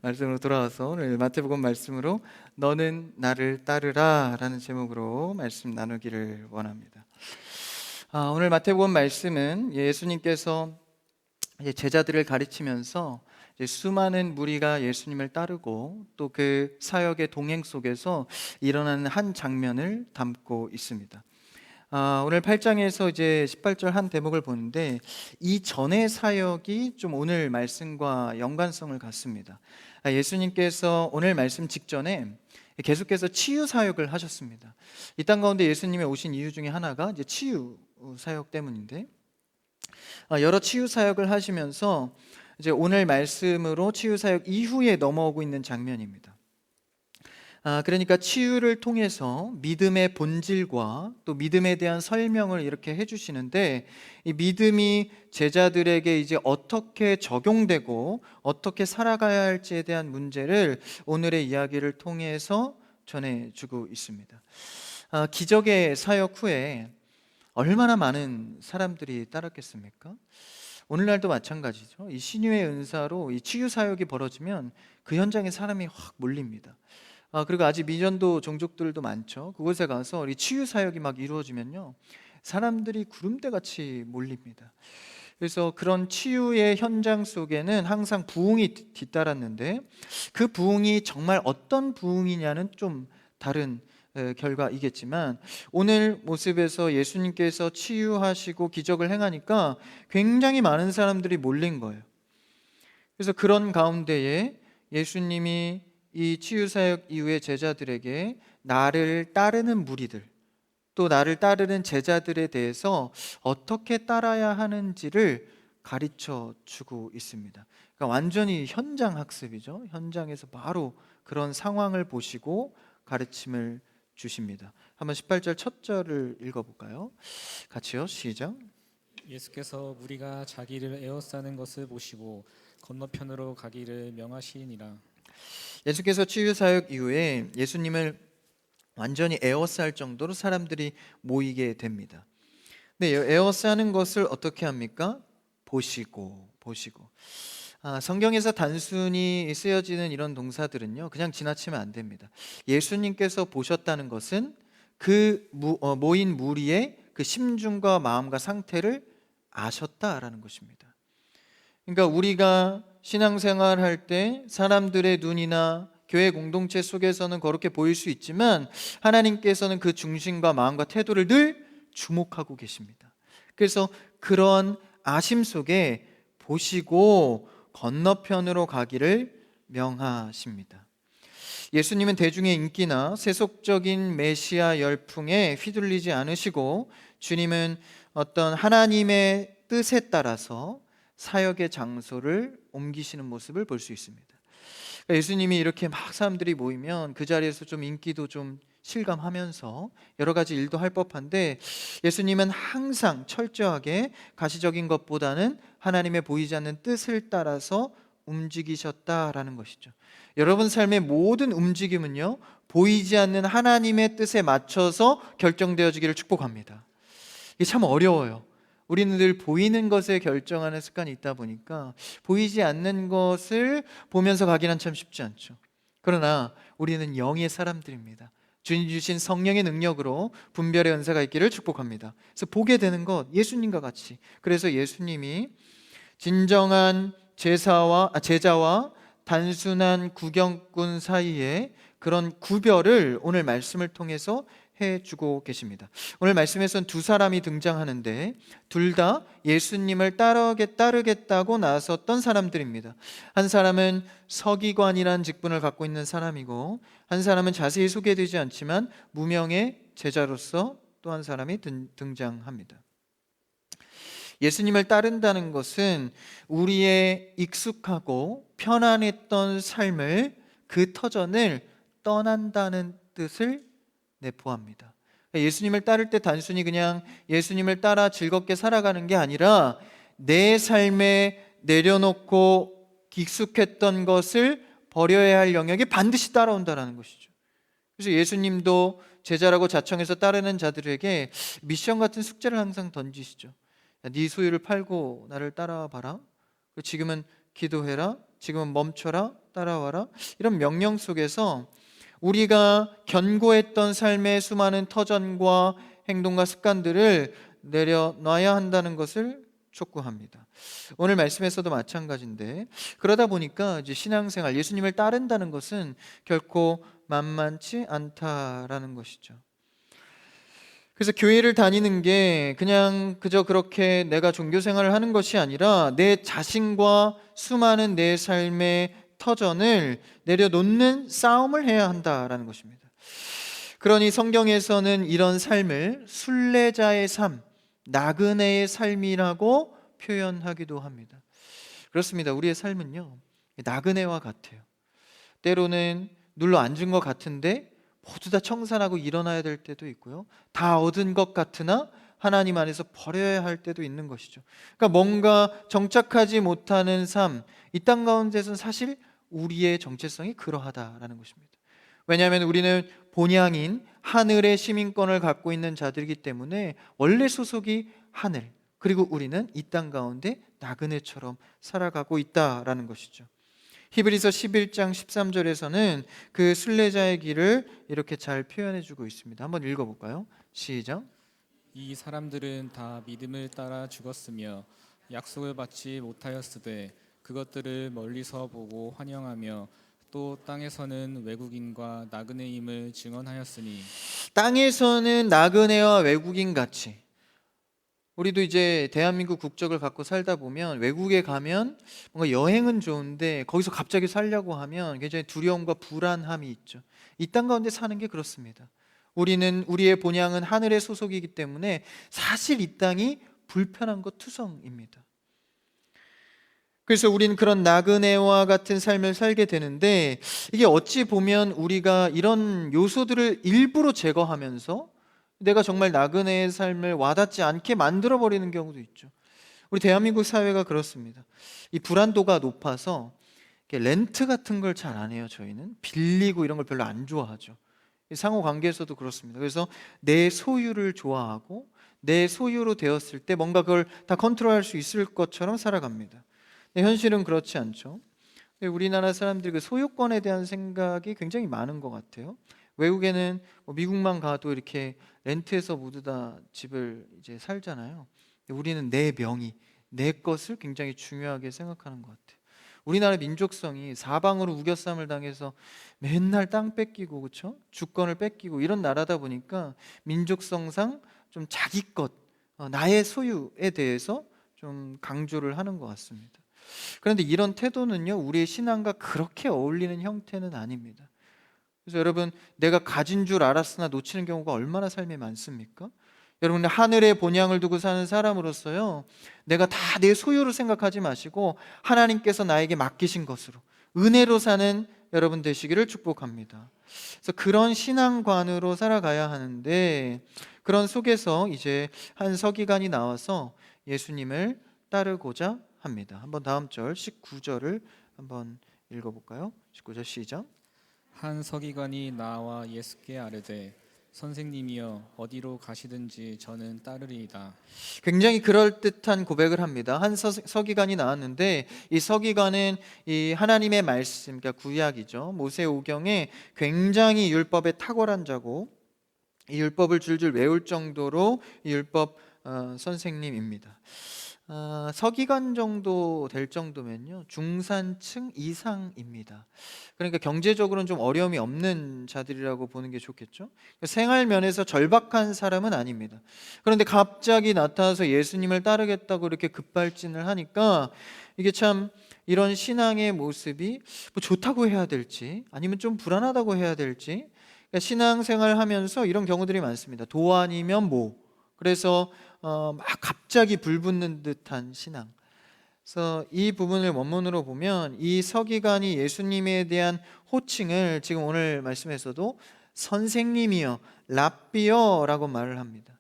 말씀으로 돌아와서 오늘 마태복음 말씀으로 너는 나를 따르라 라는 제목으로 말씀 나누기를 원합니다. 오늘 마태복음 말씀은 예수님께서 이제 제자들을 가르치면서 이제 수많은 무리가 예수님을 따르고 또 그 사역의 동행 속에서 일어나는 한 장면을 담고 있습니다. 오늘 8장에서 이제 18절 한 대목을 보는데 이 전의 사역이 좀 오늘 말씀과 연관성을 갖습니다. 예수님께서 오늘 말씀 직전에 계속해서 치유 사역을 하셨습니다. 이 땅 가운데 예수님이 오신 이유 중에 하나가 이제 치유 사역 때문인데 여러 치유 사역을 하시면서 이제 오늘 말씀으로 치유 사역 이후에 넘어오고 있는 장면입니다. 그러니까 치유를 통해서 믿음의 본질과 또 믿음에 대한 설명을 이렇게 해주시는데 이 믿음이 제자들에게 이제 어떻게 적용되고 어떻게 살아가야 할지에 대한 문제를 오늘의 이야기를 통해서 전해주고 있습니다. 기적의 사역 후에 얼마나 많은 사람들이 따랐겠습니까? 오늘날도 마찬가지죠. 이 신유의 은사로 이 치유 사역이 벌어지면 그 현장에 사람이 확 몰립니다. 그리고 아직 미전도 종족들도 많죠. 그곳에 가서 이 치유 사역이 막 이루어지면요, 사람들이 구름대 같이 몰립니다. 그래서 그런 치유의 현장 속에는 항상 부흥이 뒤따랐는데 그 부흥이 정말 어떤 부흥이냐는 좀 다른 결과이겠지만 오늘 모습에서 예수님께서 치유하시고 기적을 행하니까 굉장히 많은 사람들이 몰린 거예요. 그래서 그런 가운데에 예수님이 이 치유사역 이후에 제자들에게 나를 따르는 무리들, 또 나를 따르는 제자들에 대해서 어떻게 따라야 하는지를 가르쳐 주고 있습니다. 그러니까 완전히 현장 학습이죠. 현장에서 바로 그런 상황을 보시고 가르침을 주십니다. 한번 18절 첫 절을 읽어볼까요? 같이요, 시작. 예수께서 무리가 자기를 에워싸는 것을 보시고 건너편으로 가기를 명하시니라. 예수께서 치유사역 이후에 예수님을 완전히 에워쌀 정도로 사람들이 모이게 됩니다. 근데 에워싸는 것을 어떻게 합니까? 보시고. 성경에서 단순히 쓰여지는 이런 동사들은요, 그냥 지나치면 안 됩니다. 예수님께서 보셨다는 것은 그 모인 무리의 그 심중과 마음과 상태를 아셨다라는 것입니다. 그러니까 우리가 신앙생활 할 때 사람들의 눈이나 교회 공동체 속에서는 그렇게 보일 수 있지만 하나님께서는 그 중심과 마음과 태도를 늘 주목하고 계십니다. 그래서 그런 아심 속에 보시고 건너편으로 가기를 명하십니다. 예수님은 대중의 인기나 세속적인 메시아 열풍에 휘둘리지 않으시고 주님은 어떤 하나님의 뜻에 따라서 사역의 장소를 옮기시는 모습을 볼 수 있습니다. 그러니까 예수님이 이렇게 막 사람들이 모이면 그 자리에서 좀 인기도 좀 실감하면서 여러 가지 일도 할 법한데 예수님은 항상 철저하게 가시적인 것보다는 하나님의 보이지 않는 뜻을 따라서 움직이셨다라는 것이죠. 여러분 삶의 모든 움직임은요, 보이지 않는 하나님의 뜻에 맞춰서 결정되어지기를 축복합니다. 이게 참 어려워요. 우리는 늘 보이는 것에 결정하는 습관이 있다 보니까 보이지 않는 것을 보면서 가기는 참 쉽지 않죠. 그러나 우리는 영의 사람들입니다. 주님 주신 성령의 능력으로 분별의 은사가 있기를 축복합니다. 그래서 보게 되는 것, 예수님과 같이. 그래서 예수님이 진정한 제자와 단순한 구경꾼 사이에 그런 구별을 오늘 말씀을 통해서 해주고 계십니다. 오늘 말씀에서는 두 사람이 등장하는데 둘 다 예수님을 따르겠다고 나섰던 사람들입니다. 한 사람은 서기관이라는 직분을 갖고 있는 사람이고 한 사람은 자세히 소개되지 않지만 무명의 제자로서 또 한 사람이 등장합니다. 예수님을 따른다는 것은 우리의 익숙하고 편안했던 삶을 그 터전을 떠난다는 뜻을 내포합니다. 예수님을 따를 때 단순히 그냥 예수님을 따라 즐겁게 살아가는 게 아니라 내 삶에 내려놓고 익숙했던 것을 버려야 할 영역이 반드시 따라온다는 것이죠. 그래서 예수님도 제자라고 자청해서 따르는 자들에게 미션 같은 숙제를 항상 던지시죠. 네 소유를 팔고 나를 따라와봐라. 지금은 기도해라. 지금은 멈춰라. 따라와라. 이런 명령 속에서 우리가 견고했던 삶의 수많은 터전과 행동과 습관들을 내려놔야 한다는 것을 촉구합니다. 오늘 말씀에서도 마찬가지인데, 그러다 보니까 이제 신앙생활, 예수님을 따른다는 것은 결코 만만치 않다라는 것이죠. 그래서 교회를 다니는 게 그냥 그저 그렇게 내가 종교 생활을 하는 것이 아니라 내 자신과 수많은 내 삶의 터전을 내려놓는 싸움을 해야 한다라는 것입니다. 그러니 성경에서는 이런 삶을 순례자의 삶, 나그네의 삶이라고 표현하기도 합니다. 그렇습니다. 우리의 삶은요, 나그네와 같아요. 때로는 눌러 앉은 것 같은데 모두 다 청산하고 일어나야 될 때도 있고요, 다 얻은 것 같으나 하나님 안에서 버려야 할 때도 있는 것이죠. 그러니까 뭔가 정착하지 못하는 삶, 이 땅 가운데서는 사실 우리의 정체성이 그러하다라는 것입니다. 왜냐하면 우리는 본향인 하늘의 시민권을 갖고 있는 자들이기 때문에 원래 소속이 하늘, 그리고 우리는 이 땅 가운데 나그네처럼 살아가고 있다라는 것이죠. 히브리서 11장 13절에서는 그 순례자의 길을 이렇게 잘 표현해 주고 있습니다. 한번 읽어볼까요? 시작. 이 사람들은 다 믿음을 따라 죽었으며 약속을 받지 못하였으되 그것들을 멀리서 보고 환영하며 또 땅에서는 외국인과 나그네임을 증언하였으니. 땅에서는 나그네와 외국인 같이, 우리도 이제 대한민국 국적을 갖고 살다 보면 외국에 가면 뭔가 여행은 좋은데 거기서 갑자기 살려고 하면 굉장히 두려움과 불안함이 있죠. 이 땅 가운데 사는 게 그렇습니다. 우리는 우리의 본향은 하늘의 소속이기 때문에 사실 이 땅이 불편한 것 투성입니다. 그래서 우리는 그런 나그네와 같은 삶을 살게 되는데, 이게 어찌 보면 우리가 이런 요소들을 일부러 제거하면서 내가 정말 나그네의 삶을 와닿지 않게 만들어버리는 경우도 있죠. 우리 대한민국 사회가 그렇습니다. 이 불안도가 높아서 렌트 같은 걸 잘 안 해요. 저희는 빌리고 이런 걸 별로 안 좋아하죠. 상호 관계에서도 그렇습니다. 그래서 내 소유를 좋아하고 내 소유로 되었을 때 뭔가 그걸 다 컨트롤할 수 있을 것처럼 살아갑니다. 근데 현실은 그렇지 않죠. 우리나라 사람들이 그 소유권에 대한 생각이 굉장히 많은 것 같아요. 외국에는 뭐 미국만 가도 이렇게 렌트해서 모두 다 집을 이제 살잖아요. 우리는 내 명의, 내 것을 굉장히 중요하게 생각하는 것 같아요. 우리나라 민족성이 사방으로 우겨쌈을 당해서 맨날 땅 뺏기고, 그렇죠? 주권을 뺏기고 이런 나라다 보니까 민족성상 좀 자기 것, 나의 소유에 대해서 좀 강조를 하는 것 같습니다. 그런데 이런 태도는요, 우리의 신앙과 그렇게 어울리는 형태는 아닙니다. 그래서 여러분, 내가 가진 줄 알았으나 놓치는 경우가 얼마나 삶에 많습니까? 여러분, 하늘의 본향을 두고 사는 사람으로서요, 내가 다 내 소유로 생각하지 마시고 하나님께서 나에게 맡기신 것으로 은혜로 사는 여러분 되시기를 축복합니다. 그래서 그런 신앙관으로 살아가야 하는데, 그런 속에서 이제 한 서기관이 나와서 예수님을 따르고자 합니다. 한번 다음 절 19절을 한번 읽어볼까요? 19절 시작. 한 서기관이 나와 예수께 아뢰되 선생님이여 어디로 가시든지 저는 따르리이다. 굉장히 그럴듯한 고백을 합니다. 한 서기관이 나왔는데, 이 서기관은 이 하나님의 말씀, 그러니까 구약이죠, 모세오경에 굉장히 율법에 탁월한 자고 이 율법을 줄줄 외울 정도로 이 율법 선생님입니다. 서기관 정도 될 정도면요, 중산층 이상입니다. 그러니까 경제적으로는 좀 어려움이 없는 자들이라고 보는 게 좋겠죠. 생활 면에서 절박한 사람은 아닙니다. 그런데 갑자기 나타나서 예수님을 따르겠다고 이렇게 급발진을 하니까 이게 참, 이런 신앙의 모습이 뭐 좋다고 해야 될지 아니면 좀 불안하다고 해야 될지, 그러니까 신앙생활 하면서 이런 경우들이 많습니다. 도 아니면 뭐, 그래서 막 갑자기 불붙는 듯한 신앙. 그래서 이 부분을 원문으로 보면 이 서기관이 예수님에 대한 호칭을 지금 오늘 말씀에서도 선생님이여, 랍비여라고 말을 합니다.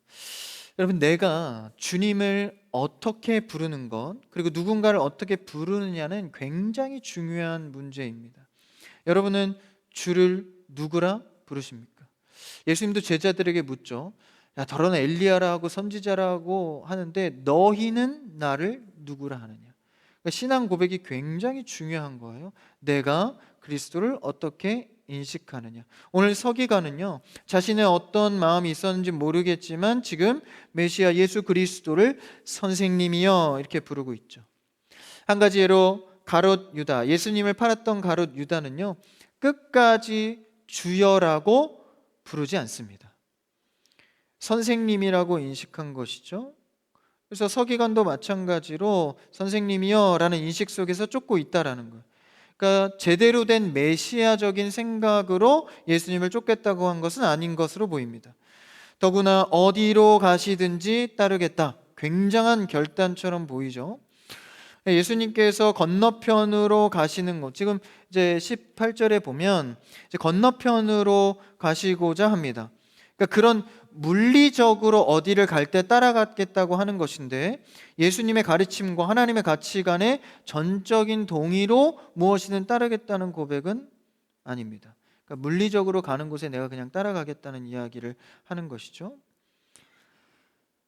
여러분, 내가 주님을 어떻게 부르는 것, 그리고 누군가를 어떻게 부르느냐는 굉장히 중요한 문제입니다. 여러분은 주를 누구라 부르십니까? 예수님도 제자들에게 묻죠. 야, 더러는 엘리야라 하고 선지자라고 하는데 너희는 나를 누구라 하느냐? 그러니까 신앙 고백이 굉장히 중요한 거예요. 내가 그리스도를 어떻게 인식하느냐. 오늘 서기관은요, 자신의 어떤 마음이 있었는지 모르겠지만 지금 메시아 예수 그리스도를 선생님이여 이렇게 부르고 있죠. 한 가지 예로 가롯 유다, 예수님을 팔았던 가롯 유다는요, 끝까지 주여라고 부르지 않습니다. 선생님이라고 인식한 것이죠. 그래서 서기관도 마찬가지로 선생님이여 라는 인식 속에서 쫓고 있다라는 거예요. 그러니까 제대로 된 메시아적인 생각으로 예수님을 쫓겠다고 한 것은 아닌 것으로 보입니다. 더구나 어디로 가시든지 따르겠다. 굉장한 결단처럼 보이죠. 예수님께서 건너편으로 가시는 것, 지금 이제 18절에 보면 이제 건너편으로 가시고자 합니다. 그러니까 그런 물리적으로 어디를 갈 때 따라가겠다고 하는 것인데, 예수님의 가르침과 하나님의 가치관의 전적인 동의로 무엇이든 따르겠다는 고백은 아닙니다. 그러니까 물리적으로 가는 곳에 내가 그냥 따라가겠다는 이야기를 하는 것이죠.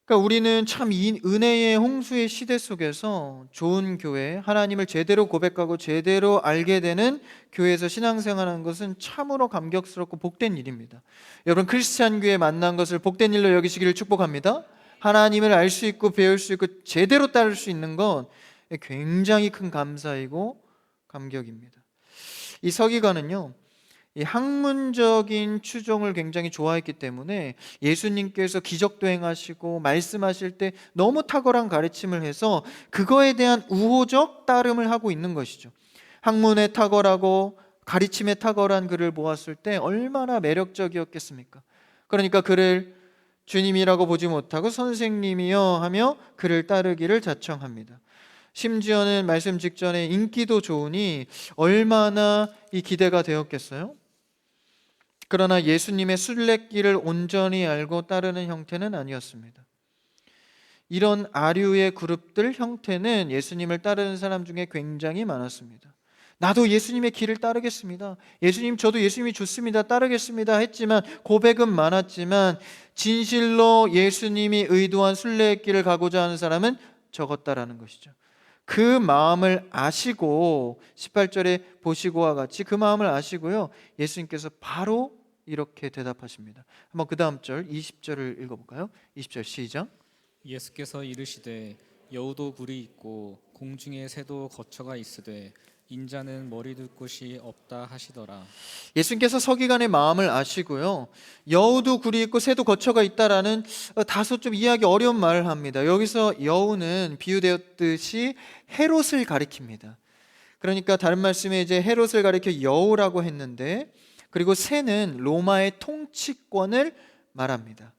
그러니까 우리는 참 이 은혜의 홍수의 시대 속에서 좋은 교회, 하나님을 제대로 고백하고 제대로 알게 되는 교회에서 신앙생활하는 것은 참으로 감격스럽고 복된 일입니다. 여러분, 크리스찬 교회 만난 것을 복된 일로 여기시기를 축복합니다. 하나님을 알 수 있고 배울 수 있고 제대로 따를 수 있는 건 굉장히 큰 감사이고 감격입니다. 이 서기관은요, 이 학문적인 추종을 굉장히 좋아했기 때문에 예수님께서 기적도 행하시고 말씀하실 때 너무 탁월한 가르침을 해서 그거에 대한 우호적 따름을 하고 있는 것이죠. 학문에 탁월하고 가르침에 탁월한 그를 보았을 때 얼마나 매력적이었겠습니까? 그러니까 그를 주님이라고 보지 못하고 선생님이여 하며 그를 따르기를 자청합니다. 심지어는 말씀 직전에 인기도 좋으니 얼마나 이 기대가 되었겠어요? 그러나 예수님의 순례길을 온전히 알고 따르는 형태는 아니었습니다. 이런 아류의 그룹들 형태는 예수님을 따르는 사람 중에 굉장히 많았습니다. 나도 예수님의 길을 따르겠습니다. 예수님, 저도 예수님이 좋습니다. 따르겠습니다. 했지만 고백은 많았지만 진실로 예수님이 의도한 순례의 길을 가고자 하는 사람은 적었다라는 것이죠. 그 마음을 아시고 18절에 보시고와 같이 그 마음을 아시고요, 예수님께서 바로 이렇게 대답하십니다. 한번 그 다음 절 20절을 읽어볼까요? 20절 시작. 예수께서 이르시되 여우도 굴이 있고 공중에 새도 거처가 있으되 인자는 머리 둘 곳이 없다 하시더라. 예수님께서 서기관의 마음을 아시고요, 여우도 굴이 있고 새도 거처가 있다라는 다소 좀 이해하기 어려운 말을 합니다. 여기서 여우는 비유되었듯이 헤롯을 가리킵니다. 그러니까 다른 말씀에 이제 헤롯을 가리켜 여우라고 했는데, 그리고 새는 로마의 통치권을 말합니다.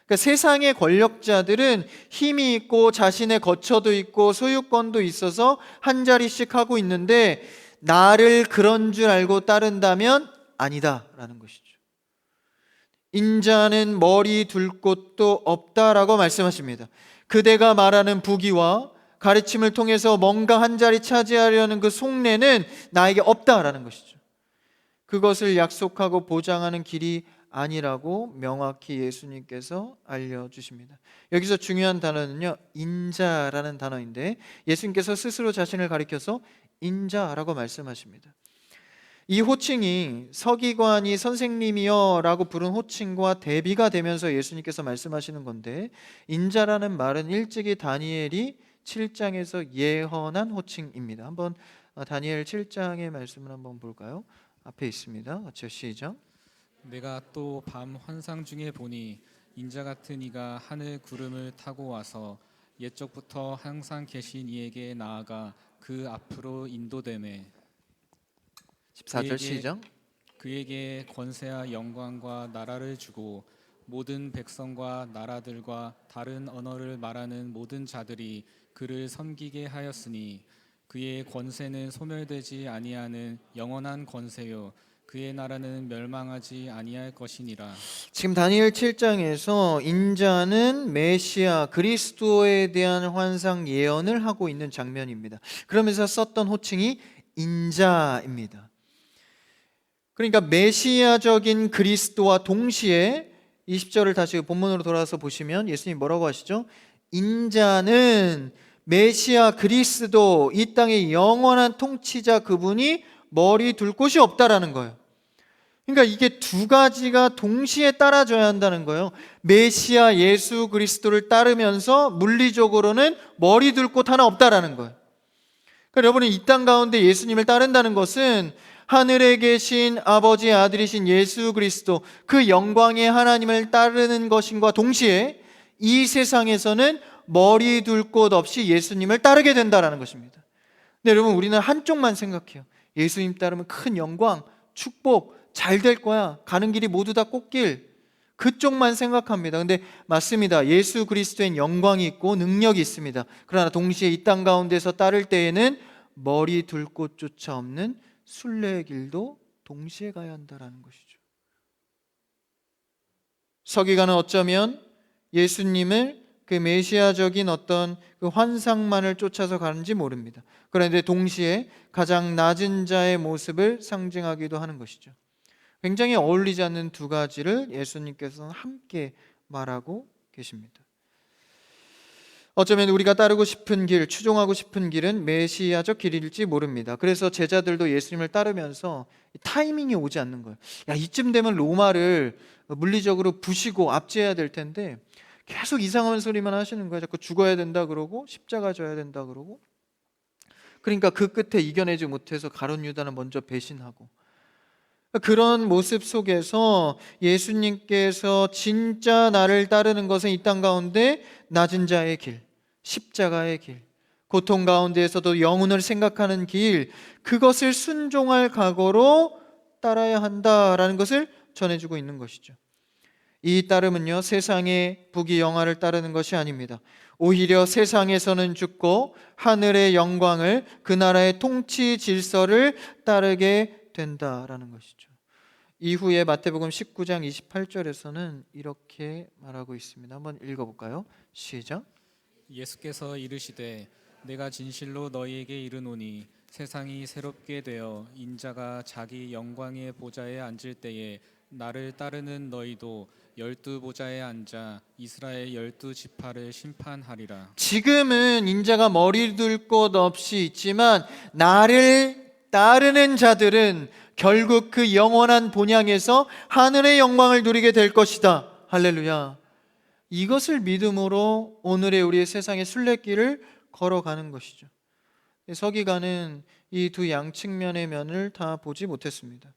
그러니까 세상의 권력자들은 힘이 있고 자신의 거처도 있고 소유권도 있어서 한 자리씩 하고 있는데, 나를 그런 줄 알고 따른다면 아니다라는 것이죠. 인자는 머리 둘 곳도 없다라고 말씀하십니다. 그대가 말하는 부귀와 가르침을 통해서 뭔가 한 자리 차지하려는 그 속내는 나에게 없다라는 것이죠. 그것을 약속하고 보장하는 길이 아니라고 명확히 예수님께서 알려주십니다. 여기서 중요한 단어는요, 인자라는 단어인데, 예수님께서 스스로 자신을 가리켜서 인자라고 말씀하십니다. 이 호칭이 서기관이 선생님이여 라고 부른 호칭과 대비가 되면서 예수님께서 말씀하시는 건데, 인자라는 말은 일찍이 다니엘이 7장에서 예언한 호칭입니다. 한번 다니엘 7장의 말씀을 한번 볼까요? 앞에 있습니다. 같이 시작. 내가 또 밤 환상 중에 보니 인자 같은 이가 하늘 구름을 타고 와서 옛적부터 항상 계신 이에게 나아가 그 앞으로 인도되매 14절 시작. 그에게 권세와 영광과 나라를 주고 모든 백성과 나라들과 다른 언어를 말하는 모든 자들이 그를 섬기게 하였으니 그의 권세는 소멸되지 아니하는 영원한 권세요 그의 나라는 멸망하지 아니할 것이니라. 지금 다니엘 7장에서 인자는 메시아 그리스도에 대한 환상 예언을 하고 있는 장면입니다. 그러면서 썼던 호칭이 인자입니다. 그러니까 메시아적인 그리스도와 동시에 20절을 다시 본문으로 돌아와서 보시면 예수님이 뭐라고 하시죠? 인자는 메시아 그리스도, 이 땅의 영원한 통치자 그분이 머리 둘 곳이 없다라는 거예요. 그러니까 이게 두 가지가 동시에 따라줘야 한다는 거예요. 메시아 예수 그리스도를 따르면서 물리적으로는 머리 둘 곳 하나 없다라는 거예요. 그러니까 여러분은 이 땅 가운데 예수님을 따른다는 것은 하늘에 계신 아버지의 아들이신 예수 그리스도, 그 영광의 하나님을 따르는 것인과 동시에 이 세상에서는 머리 둘 곳 없이 예수님을 따르게 된다는 것입니다. 근데 여러분, 우리는 한쪽만 생각해요. 예수님 따르면 큰 영광, 축복, 잘 될 거야, 가는 길이 모두 다 꽃길, 그쪽만 생각합니다. 근데 맞습니다. 예수 그리스도엔 영광이 있고 능력이 있습니다. 그러나 동시에 이 땅 가운데서 따를 때에는 머리 둘 곳조차 없는 순례의 길도 동시에 가야 한다는 것이죠. 서기관은 어쩌면 예수님을 그 메시아적인 어떤 그 환상만을 쫓아서 가는지 모릅니다. 그런데 동시에 가장 낮은 자의 모습을 상징하기도 하는 것이죠. 굉장히 어울리지 않는 두 가지를 예수님께서는 함께 말하고 계십니다. 어쩌면 우리가 따르고 싶은 길, 추종하고 싶은 길은 메시아적 길일지 모릅니다. 그래서 제자들도 예수님을 따르면서 타이밍이 오지 않는 거예요. 야, 이쯤 되면 로마를 물리적으로 부시고 압제해야 될 텐데 계속 이상한 소리만 하시는 거예요. 자꾸 죽어야 된다 그러고 십자가 져야 된다 그러고. 그러니까 그 끝에 이겨내지 못해서 가룟 유다는 먼저 배신하고, 그런 모습 속에서 예수님께서 진짜 나를 따르는 것은 이 땅 가운데 낮은 자의 길, 십자가의 길, 고통 가운데에서도 영혼을 생각하는 길, 그것을 순종할 각오로 따라야 한다라는 것을 전해주고 있는 것이죠. 이 따름은요, 세상의 부귀영화를 따르는 것이 아닙니다. 오히려 세상에서는 죽고 하늘의 영광을, 그 나라의 통치 질서를 따르게 된다라는 것이죠. 이후에 마태복음 19장 28절에서는 이렇게 말하고 있습니다. 한번 읽어볼까요? 시작. 예수께서 이르시되 내가 진실로 너희에게 이르노니 세상이 새롭게 되어 인자가 자기 영광의 보좌에 앉을 때에 나를 따르는 너희도 12보좌에 앉아 이스라엘 12지파를 심판하리라. 지금은 인자가 머리 둘 곳 없이 있지만 나를 따르는 자들은 결국 그 영원한 본향에서 하늘의 영광을 누리게 될 것이다. 할렐루야. 이것을 믿음으로 오늘의 우리의 세상의 순례길을 걸어가는 것이죠. 서기관은 이 두 양측면의 면을 다 보지 못했습니다.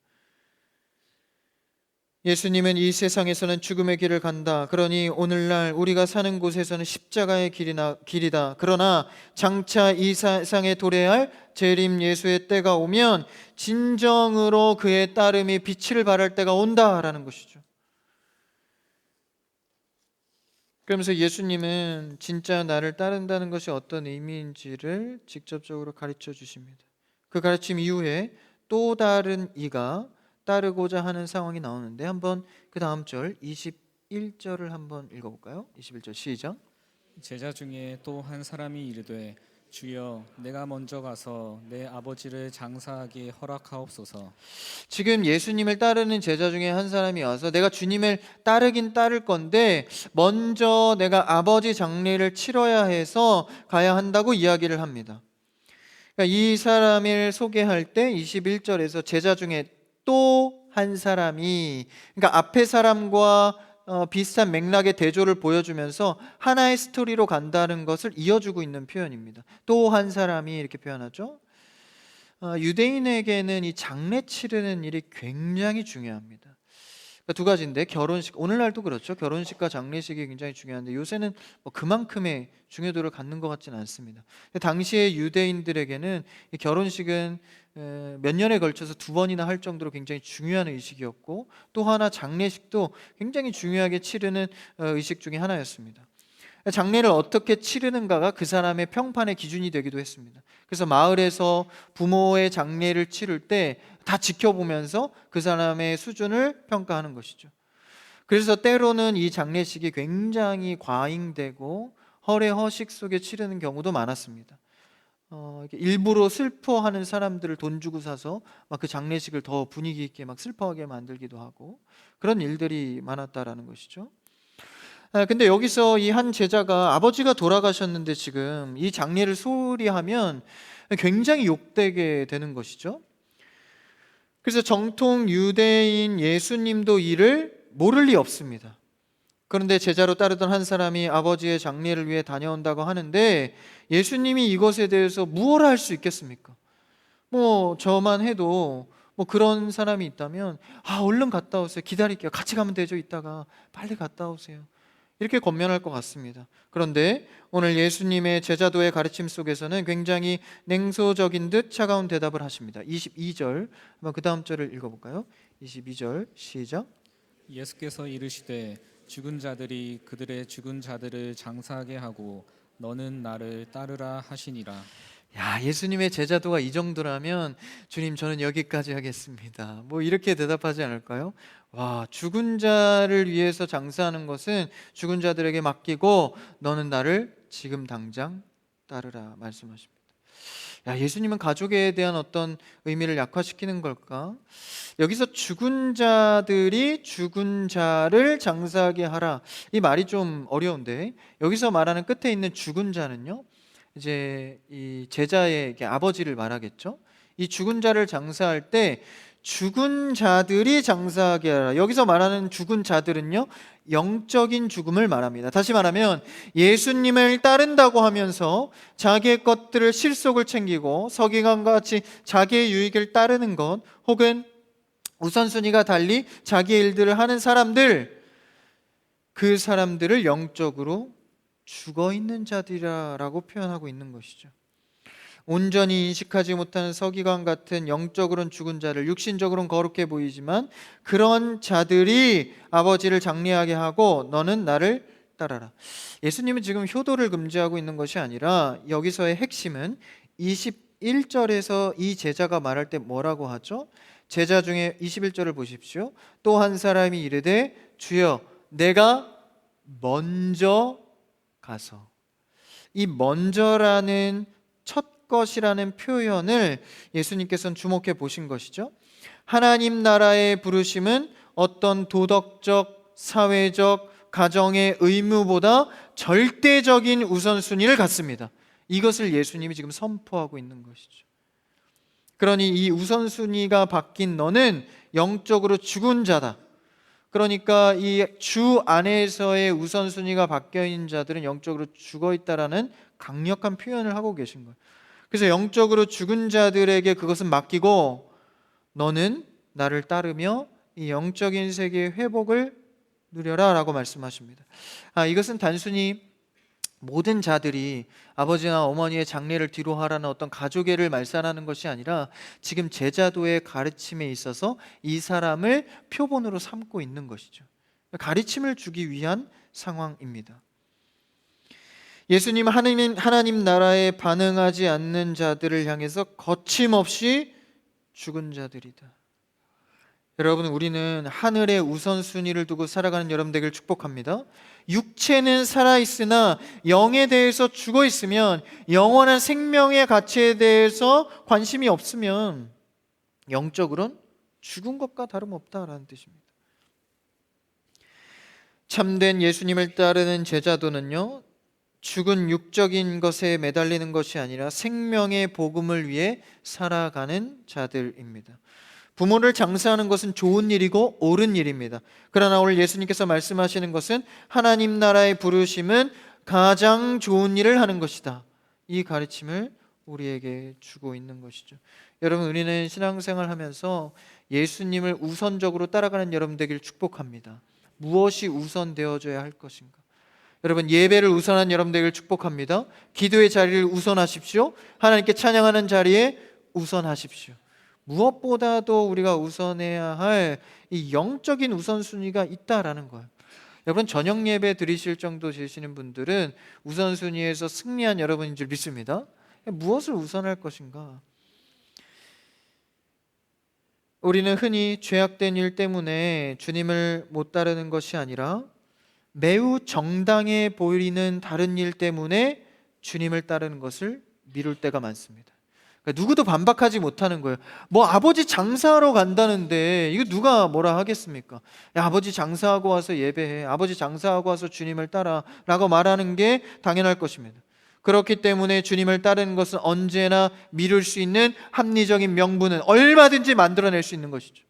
예수님은 이 세상에서는 죽음의 길을 간다. 그러니 오늘날 우리가 사는 곳에서는 십자가의 길이다. 그러나 장차 이 세상에 도래할 재림 예수의 때가 오면 진정으로 그의 따름이 빛을 발할 때가 온다라는 것이죠. 그러면서 예수님은 진짜 나를 따른다는 것이 어떤 의미인지를 직접적으로 가르쳐 주십니다. 그 가르침 이후에 또 다른 이가 따르고자 하는 상황이 나오는데, 한번 그 다음 절 21절을 한번 읽어볼까요? 21절 시작. 제자 중에 또 한 사람이 이르되 주여 내가 먼저 가서 내 아버지를 장사하게 허락하옵소서. 지금 예수님을 따르는 제자 중에 한 사람이 와서 내가 주님을 따르긴 따를 건데 먼저 내가 아버지 장례를 치러야 해서 가야 한다고 이야기를 합니다. 그러니까 이 사람을 소개할 때 21절에서 제자 중에 또 한 사람이, 그러니까 앞의 사람과 비슷한 맥락의 대조를 보여주면서 하나의 스토리로 간다는 것을 이어주고 있는 표현입니다. 또 한 사람이 이렇게 표현하죠. 유대인에게는 이 장례 치르는 일이 굉장히 중요합니다. 그러니까 두 가지인데, 결혼식, 오늘날도 그렇죠. 결혼식과 장례식이 굉장히 중요한데 요새는 뭐 그만큼의 중요도를 갖는 것 같지는 않습니다. 당시의 유대인들에게는 이 결혼식은 몇 년에 걸쳐서 두 번이나 할 정도로 굉장히 중요한 의식이었고, 또 하나 장례식도 굉장히 중요하게 치르는 의식 중에 하나였습니다. 장례를 어떻게 치르는가가 그 사람의 평판의 기준이 되기도 했습니다. 그래서 마을에서 부모의 장례를 치를 때 다 지켜보면서 그 사람의 수준을 평가하는 것이죠. 그래서 때로는 이 장례식이 굉장히 과잉되고 허례허식 속에 치르는 경우도 많았습니다. 일부러 슬퍼하는 사람들을 돈 주고 사서 막 그 장례식을 더 분위기 있게 막 슬퍼하게 만들기도 하고, 그런 일들이 많았다라는 것이죠. 근데 여기서 이 한 제자가 아버지가 돌아가셨는데 지금 이 장례를 소홀히 하면 굉장히 욕되게 되는 것이죠. 그래서 정통 유대인 예수님도 이를 모를 리 없습니다. 그런데 제자로 따르던 한 사람이 아버지의 장례를 위해 다녀온다고 하는데 예수님이 이것에 대해서 무엇을 할 수 있겠습니까? 저만 해도 그런 사람이 있다면 얼른 갔다 오세요. 기다릴게요. 같이 가면 되죠. 이따가 빨리 갔다 오세요. 이렇게 권면할 것 같습니다. 그런데 오늘 예수님의 제자도의 가르침 속에서는 굉장히 냉소적인 듯 차가운 대답을 하십니다. 22절 한번 그 다음 절을 읽어볼까요? 22절 시작. 예수께서 이르시되 죽은 자들이 그들의 죽은 자들을 장사하게 하고 너는 나를 따르라 하시니라. 예수님의 제자도가 이 정도라면 주님 저는 여기까지 하겠습니다. 이렇게 대답하지 않을까요? 죽은 자를 위해서 장사하는 것은 죽은 자들에게 맡기고 너는 나를 지금 당장 따르라 말씀하십니다. 예수님은 가족에 대한 어떤 의미를 약화시키는 걸까? 여기서 죽은 자들이 죽은 자를 장사하게 하라, 이 말이 좀 어려운데 여기서 말하는 끝에 있는 죽은 자는요, 이제 이 제자의 아버지를 말하겠죠. 이 죽은 자를 장사할 때 죽은 자들이 장사하게 하라. 여기서 말하는 죽은 자들은요, 영적인 죽음을 말합니다. 다시 말하면 예수님을 따른다고 하면서 자기의 것들을 실속을 챙기고 서기관과 같이 자기의 유익을 따르는 것, 혹은 우선순위가 달리 자기의 일들을 하는 사람들, 그 사람들을 영적으로 죽어있는 자들이라고 표현하고 있는 것이죠. 온전히 인식하지 못하는 서기관 같은 영적으로는 죽은 자를, 육신적으로는 거룩해 보이지만 그런 자들이 아버지를 장례하게 하고 너는 나를 따라라. 예수님은 지금 효도를 금지하고 있는 것이 아니라 여기서의 핵심은 21절에서 이 제자가 말할 때 뭐라고 하죠? 제자 중에 21절을 보십시오. 또 한 사람이 이르되 주여 내가 먼저 가서, 이 먼저라는 첫 것이라는 표현을 예수님께서는 주목해 보신 것이죠. 하나님 나라의 부르심은 어떤 도덕적, 사회적, 가정의 의무보다 절대적인 우선순위를 갖습니다. 이것을 예수님이 지금 선포하고 있는 것이죠. 그러니 이 우선순위가 바뀐 너는 영적으로 죽은 자다. 그러니까 이 주 안에서의 우선순위가 바뀌어 있는 자들은 영적으로 죽어 있다라는 강력한 표현을 하고 계신 거예요. 그래서 영적으로 죽은 자들에게 그것은 맡기고 너는 나를 따르며 이 영적인 세계의 회복을 누려라 라고 말씀하십니다. 이것은 단순히 모든 자들이 아버지나 어머니의 장례를 뒤로 하라는 어떤 가족애를 말살하는 것이 아니라 지금 제자도의 가르침에 있어서 이 사람을 표본으로 삼고 있는 것이죠. 가르침을 주기 위한 상황입니다. 예수님 하나님 나라에 반응하지 않는 자들을 향해서 거침없이 죽은 자들이다. 여러분, 우리는 하늘의 우선순위를 두고 살아가는 여러분 되기를 축복합니다. 육체는 살아있으나 영에 대해서 죽어 있으면, 영원한 생명의 가치에 대해서 관심이 없으면 영적으로는 죽은 것과 다름없다라는 뜻입니다. 참된 예수님을 따르는 제자도는요, 죽은 육적인 것에 매달리는 것이 아니라 생명의 복음을 위해 살아가는 자들입니다. 부모를 장사하는 것은 좋은 일이고 옳은 일입니다. 그러나 오늘 예수님께서 말씀하시는 것은 하나님 나라의 부르심은 가장 좋은 일을 하는 것이다. 이 가르침을 우리에게 주고 있는 것이죠. 여러분, 우리는 신앙생활 하면서 예수님을 우선적으로 따라가는 여러분 되길 축복합니다. 무엇이 우선되어져야 할 것인가? 여러분, 예배를 우선한 여러분 되길 축복합니다. 기도의 자리를 우선하십시오. 하나님께 찬양하는 자리에 우선하십시오. 무엇보다도 우리가 우선해야 할 이 영적인 우선순위가 있다라는 거예요. 여러분, 저녁 예배 드리실 정도 되시는 분들은 우선순위에서 승리한 여러분인 줄 믿습니다. 무엇을 우선할 것인가? 우리는 흔히 죄악된 일 때문에 주님을 못 따르는 것이 아니라 매우 정당해 보이는 다른 일 때문에 주님을 따르는 것을 미룰 때가 많습니다. 그러니까 누구도 반박하지 못하는 거예요. 뭐 아버지 장사하러 간다는데 이거 누가 뭐라 하겠습니까? 야, 아버지 장사하고 와서 예배해, 아버지 장사하고 와서 주님을 따라 라고 말하는 게 당연할 것입니다. 그렇기 때문에 주님을 따르는 것은 언제나 미룰 수 있는 합리적인 명분은 얼마든지 만들어낼 수 있는 것이죠.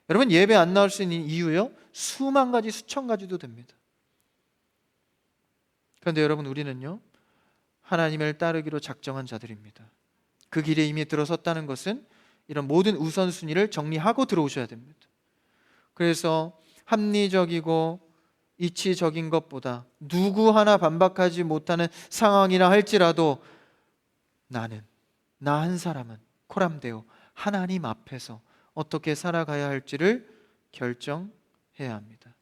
여러분, 예배 안 나올 수 있는 이유요? 수만 가지, 수천 가지도 됩니다. 그런데 여러분, 우리는요, 하나님을 따르기로 작정한 자들입니다. 그 길에 이미 들어섰다는 것은 이런 모든 우선순위를 정리하고 들어오셔야 됩니다. 그래서 합리적이고 이치적인 것보다 누구 하나 반박하지 못하는 상황이라 할지라도 나는, 나 한 사람은 코람데오 하나님 앞에서 어떻게 살아가야 할지를 결정해야 합니다.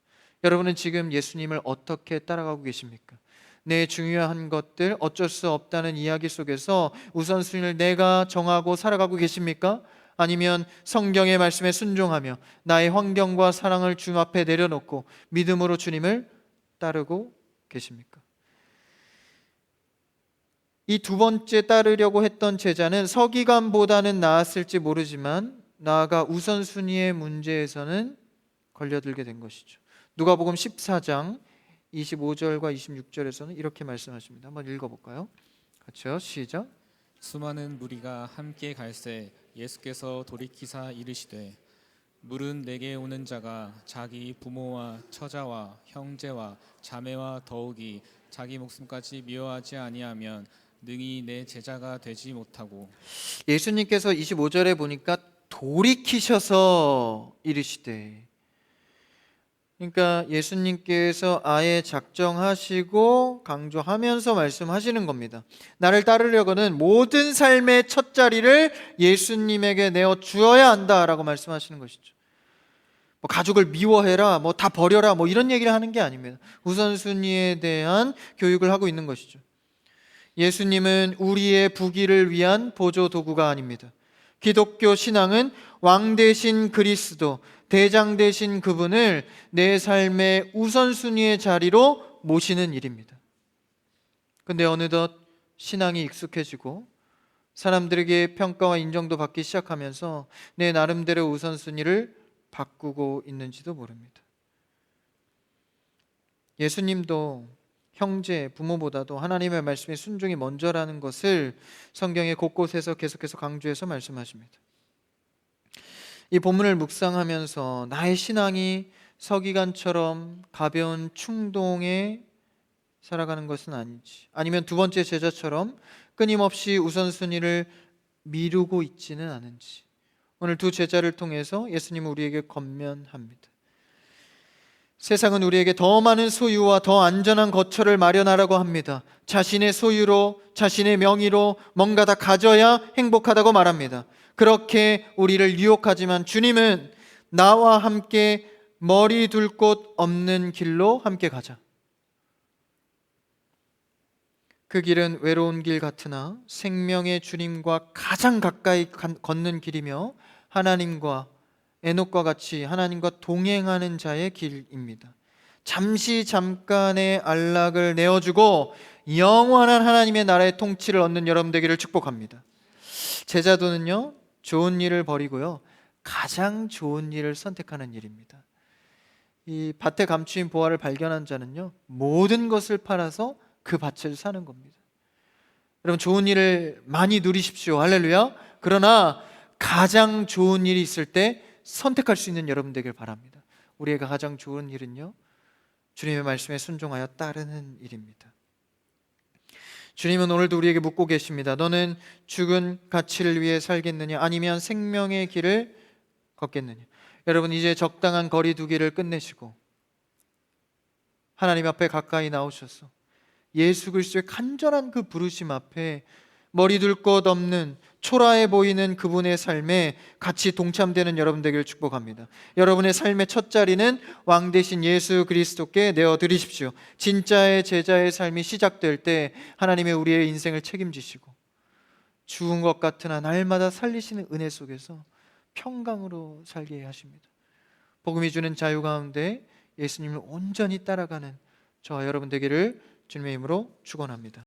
여러분은 지금 예수님을 어떻게 따라가고 계십니까? 내 중요한 것들, 어쩔 수 없다는 이야기 속에서 우선순위를 내가 정하고 살아가고 계십니까? 아니면 성경의 말씀에 순종하며 나의 환경과 사랑을 주 앞에 내려놓고 믿음으로 주님을 따르고 계십니까? 이 두 번째 따르려고 했던 제자는 서기관보다는 나았을지 모르지만 나아가 우선순위의 문제에서는 걸려들게 된 것이죠. 누가복음 14장 25절과 26절에서는 이렇게 말씀하십니다. 한번 읽어볼까요? 같이요. 시작. 수많은 무리가 함께 갈새 예수께서 돌이키사 이르시되 물은 내게 오는 자가 자기 부모와 처자와 형제와 자매와 더욱이 자기 목숨까지 미워하지 아니하면 능히 내 제자가 되지 못하고. 예수님께서 25절에 보니까 돌이키셔서 이르시되, 그러니까 예수님께서 아예 작정하시고 강조하면서 말씀하시는 겁니다. 나를 따르려고는 모든 삶의 첫 자리를 예수님에게 내어 주어야 한다라고 말씀하시는 것이죠. 뭐 가족을 미워해라, 뭐 다 버려라, 뭐 이런 얘기를 하는 게 아닙니다. 우선순위에 대한 교육을 하고 있는 것이죠. 예수님은 우리의 부귀를 위한 보조 도구가 아닙니다. 기독교 신앙은 왕 대신 그리스도, 대장 대신 그분을 내 삶의 우선순위의 자리로 모시는 일입니다. 근데 어느덧 신앙이 익숙해지고 사람들에게 평가와 인정도 받기 시작하면서 내 나름대로 우선순위를 바꾸고 있는지도 모릅니다. 예수님도 형제, 부모보다도 하나님의 말씀에 순종이 먼저라는 것을 성경의 곳곳에서 계속해서 강조해서 말씀하십니다. 이 본문을 묵상하면서 나의 신앙이 서기관처럼 가벼운 충동에 살아가는 것은 아닌지, 아니면 두 번째 제자처럼 끊임없이 우선순위를 미루고 있지는 않은지, 오늘 두 제자를 통해서 예수님은 우리에게 권면합니다. 세상은 우리에게 더 많은 소유와 더 안전한 거처를 마련하라고 합니다. 자신의 소유로, 자신의 명의로 뭔가 다 가져야 행복하다고 말합니다. 그렇게 우리를 유혹하지만 주님은 나와 함께 머리 둘 곳 없는 길로 함께 가자. 그 길은 외로운 길 같으나 생명의 주님과 가장 가까이 걷는 길이며 하나님과 에녹과 같이 하나님과 동행하는 자의 길입니다. 잠깐의 안락을 내어주고 영원한 하나님의 나라의 통치를 얻는 여러분 되기를 축복합니다. 제자도는요, 좋은 일을 버리고요, 가장 좋은 일을 선택하는 일입니다. 이 밭에 감추인 보화를 발견한 자는요, 모든 것을 팔아서 그 밭을 사는 겁니다. 여러분, 좋은 일을 많이 누리십시오. 할렐루야. 그러나 가장 좋은 일이 있을 때 선택할 수 있는 여러분 되길 바랍니다. 우리에게 가장 좋은 일은요, 주님의 말씀에 순종하여 따르는 일입니다. 주님은 오늘도 우리에게 묻고 계십니다. 너는 죽은 가치를 위해 살겠느냐, 아니면 생명의 길을 걷겠느냐? 여러분, 이제 적당한 거리 두기를 끝내시고 하나님 앞에 가까이 나오셔서 예수 그리스도의 간절한 그 부르심 앞에 머리 둘 것 없는 초라해 보이는 그분의 삶에 같이 동참되는 여러분 되기를 축복합니다. 여러분의 삶의 첫 자리는 왕 대신 예수 그리스도께 내어드리십시오. 진짜의 제자의 삶이 시작될 때 하나님의 우리의 인생을 책임지시고 죽은 것 같으나 날마다 살리시는 은혜 속에서 평강으로 살게 하십니다. 복음이 주는 자유 가운데 예수님을 온전히 따라가는 저와 여러분 되기를 주님의 이름으로 축원합니다.